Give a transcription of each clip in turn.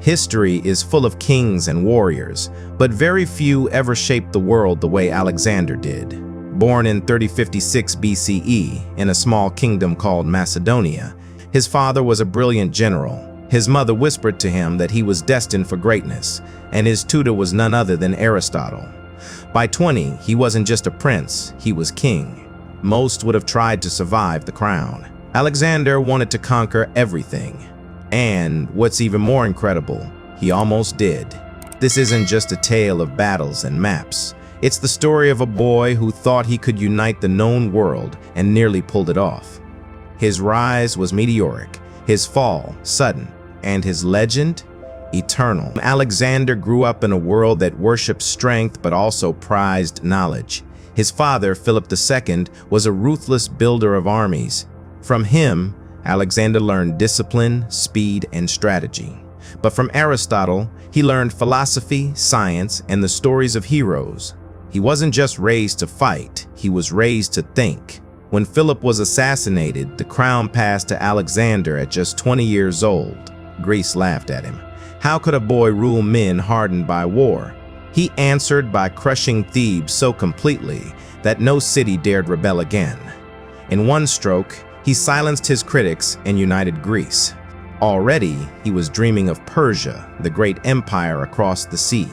History is full of kings and warriors, but very few ever shaped the world the way Alexander did. Born in 3056 BCE in a small kingdom called Macedonia, his father was a brilliant general. His mother whispered to him that he was destined for greatness, and his tutor was none other than Aristotle. By 20, he wasn't just a prince, he was king. Most would have tried to survive the crown. Alexander wanted to conquer everything. And what's even more incredible, he almost did. This isn't just a tale of battles and maps. It's the story of a boy who thought he could unite the known world and nearly pulled it off. His rise was meteoric, his fall sudden, and his legend eternal. Alexander grew up in a world that worshipped strength but also prized knowledge. His father, Philip II, was a ruthless builder of armies. From him, Alexander learned discipline, speed, and strategy. But from Aristotle, he learned philosophy, science, and the stories of heroes. He wasn't just raised to fight, he was raised to think. When Philip was assassinated, the crown passed to Alexander at just 20 years old. Greece laughed at him. How could a boy rule men hardened by war? He answered by crushing Thebes so completely that no city dared rebel again. In one stroke, he silenced his critics and united Greece. Already, he was dreaming of Persia, the great empire across the sea.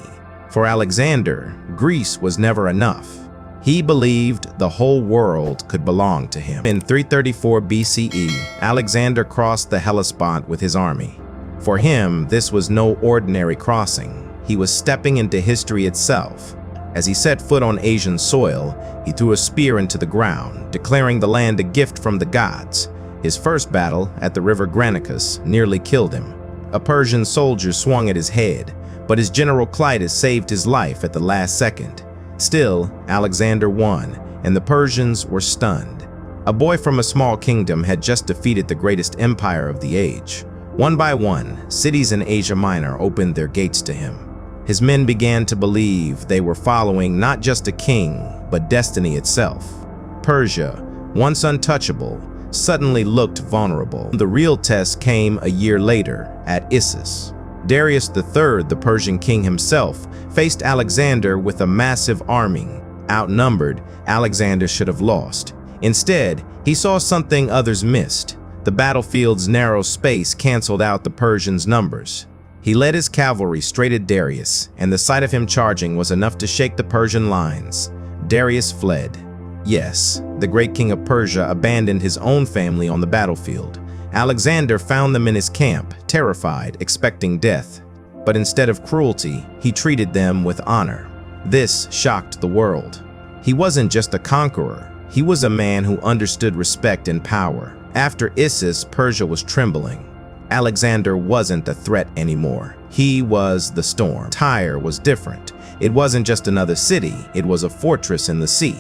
For Alexander, Greece was never enough. He believed the whole world could belong to him. In 334 BCE, Alexander crossed the Hellespont with his army. For him, this was no ordinary crossing. He was stepping into history itself. As he set foot on Asian soil, he threw a spear into the ground, declaring the land a gift from the gods. His first battle, at the river Granicus, nearly killed him. A Persian soldier swung at his head, but his general Clitus saved his life at the last second. Still, Alexander won, and the Persians were stunned. A boy from a small kingdom had just defeated the greatest empire of the age. One by one, cities in Asia Minor opened their gates to him. His men began to believe they were following not just a king, but destiny itself. Persia, once untouchable, suddenly looked vulnerable. The real test came a year later, at Issus. Darius III, the Persian king himself, faced Alexander with a massive army. Outnumbered, Alexander should have lost. Instead, he saw something others missed. The battlefield's narrow space canceled out the Persians' numbers. He led his cavalry straight at Darius, and the sight of him charging was enough to shake the Persian lines. Darius fled. Yes, the great king of Persia abandoned his own family on the battlefield. Alexander found them in his camp, terrified, expecting death. But instead of cruelty, he treated them with honor. This shocked the world. He wasn't just a conqueror, he was a man who understood respect and power. After Issus, Persia was trembling. Alexander wasn't a threat anymore. He was the storm. Tyre was different. It wasn't just another city, it was a fortress in the sea.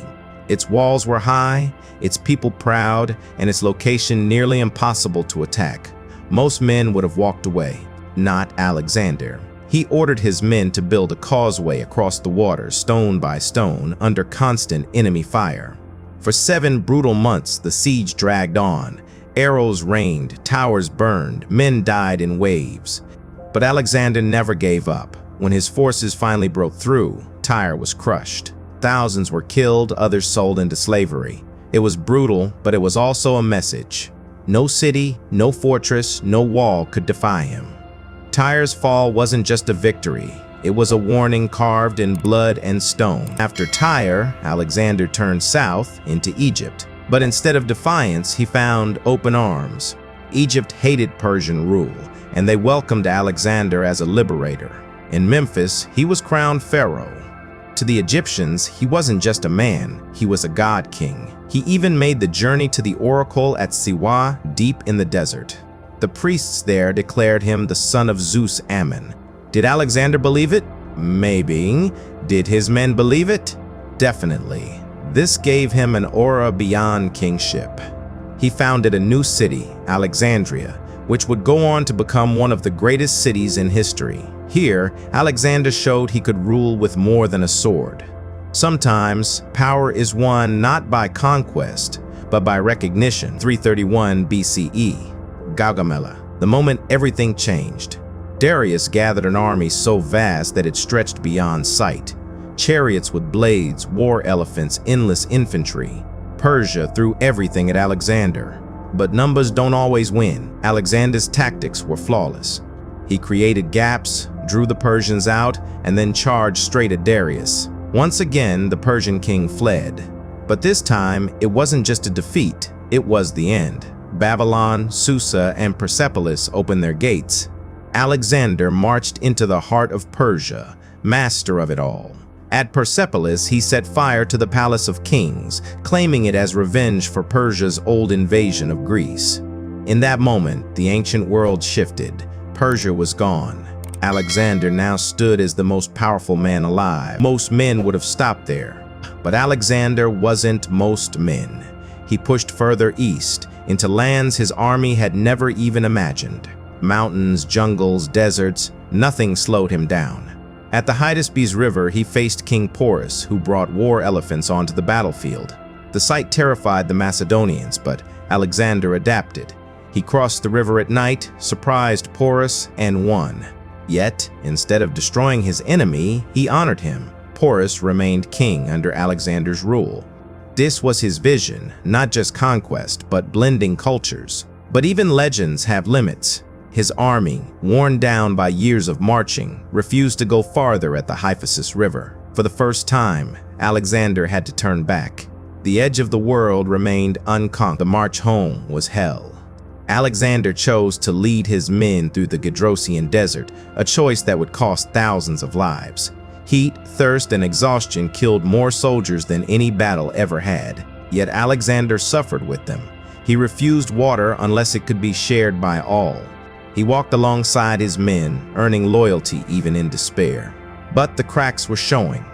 Its walls were high, its people proud, and its location nearly impossible to attack. Most men would have walked away. Not Alexander. He ordered his men to build a causeway across the water, stone by stone, under constant enemy fire. For 7 brutal months, the siege dragged on. Arrows rained, towers burned, men died in waves. But Alexander never gave up. When his forces finally broke through, Tyre was crushed. Thousands were killed, others sold into slavery. It was brutal, but it was also a message. No city, no fortress, no wall could defy him. Tyre's fall wasn't just a victory. It was a warning carved in blood and stone. After Tyre, Alexander turned south into Egypt. But instead of defiance, he found open arms. Egypt hated Persian rule, and they welcomed Alexander as a liberator. In Memphis, he was crowned Pharaoh. To the Egyptians, he wasn't just a man, he was a god king. He even made the journey to the oracle at Siwa, deep in the desert. The priests there declared him the son of Zeus Ammon. Did Alexander believe it? Maybe. Did his men believe it? Definitely. This gave him an aura beyond kingship. He founded a new city, Alexandria, which would go on to become one of the greatest cities in history. Here, Alexander showed he could rule with more than a sword. Sometimes, power is won not by conquest, but by recognition. 331 BCE, Gaugamela, the moment everything changed. Darius gathered an army so vast that it stretched beyond sight. Chariots with blades, war elephants, endless infantry. Persia threw everything at Alexander. But numbers don't always win. Alexander's tactics were flawless. He created gaps, drew the Persians out, and then charged straight at Darius. Once again, the Persian king fled. But this time, it wasn't just a defeat, it was the end. Babylon, Susa, and Persepolis opened their gates. Alexander marched into the heart of Persia, master of it all. At Persepolis, he set fire to the Palace of Kings, claiming it as revenge for Persia's old invasion of Greece. In that moment, the ancient world shifted. Persia was gone. Alexander now stood as the most powerful man alive. Most men would have stopped there. But Alexander wasn't most men. He pushed further east, into lands his army had never even imagined. Mountains, jungles, deserts, nothing slowed him down. At the Hydaspes River, he faced King Porus, who brought war elephants onto the battlefield. The sight terrified the Macedonians, but Alexander adapted. He crossed the river at night, surprised Porus, and won. Yet, instead of destroying his enemy, he honored him. Porus remained king under Alexander's rule. This was his vision, not just conquest, but blending cultures. But even legends have limits. His army, worn down by years of marching, refused to go farther at the Hyphasis River. For the first time, Alexander had to turn back. The edge of the world remained unconquered. The march home was hell. Alexander chose to lead his men through the Gedrosian desert, a choice that would cost thousands of lives. Heat, thirst, and exhaustion killed more soldiers than any battle ever had. Yet Alexander suffered with them. He refused water unless it could be shared by all. He walked alongside his men, earning loyalty even in despair. But the cracks were showing.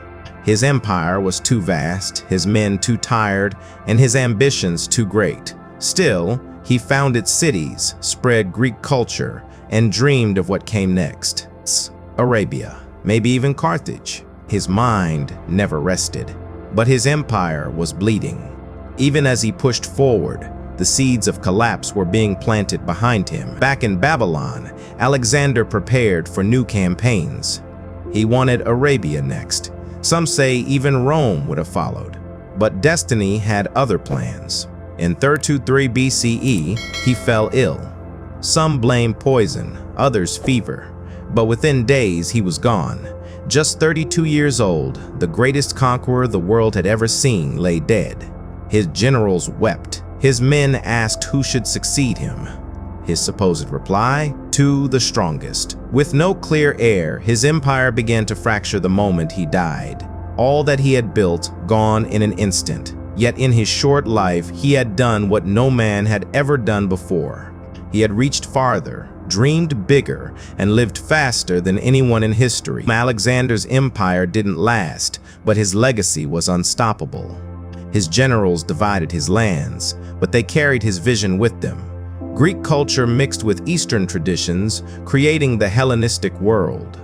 His empire was too vast, his men too tired, and his ambitions too great. Still, he founded cities, spread Greek culture, and dreamed of what came next. Arabia, maybe even Carthage. His mind never rested, but his empire was bleeding. Even as he pushed forward, the seeds of collapse were being planted behind him. Back in Babylon, Alexander prepared for new campaigns. He wanted Arabia next. Some say even Rome would have followed. But destiny had other plans. In 323 BCE, he fell ill. Some blamed poison, others fever. But within days, he was gone. Just 32 years old, the greatest conqueror the world had ever seen lay dead. His generals wept. His men asked who should succeed him. His supposed reply, "To the strongest." With no clear heir, his empire began to fracture the moment he died. All that he had built, gone in an instant. Yet in his short life, he had done what no man had ever done before. He had reached farther, dreamed bigger, and lived faster than anyone in history. Alexander's empire didn't last, but his legacy was unstoppable. His generals divided his lands, but they carried his vision with them. Greek culture mixed with Eastern traditions, creating the Hellenistic world.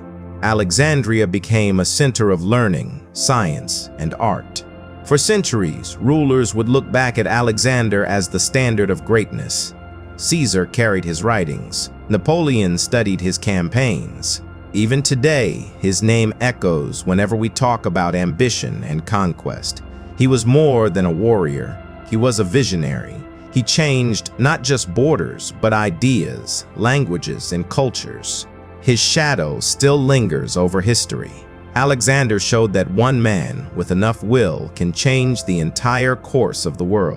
Alexandria became a center of learning, science, and art. For centuries, rulers would look back at Alexander as the standard of greatness. Caesar carried his writings. Napoleon studied his campaigns. Even today, his name echoes whenever we talk about ambition and conquest. He was more than a warrior. He was a visionary. He changed not just borders, but ideas, languages, and cultures. His shadow still lingers over history. Alexander showed that one man with enough will can change the entire course of the world.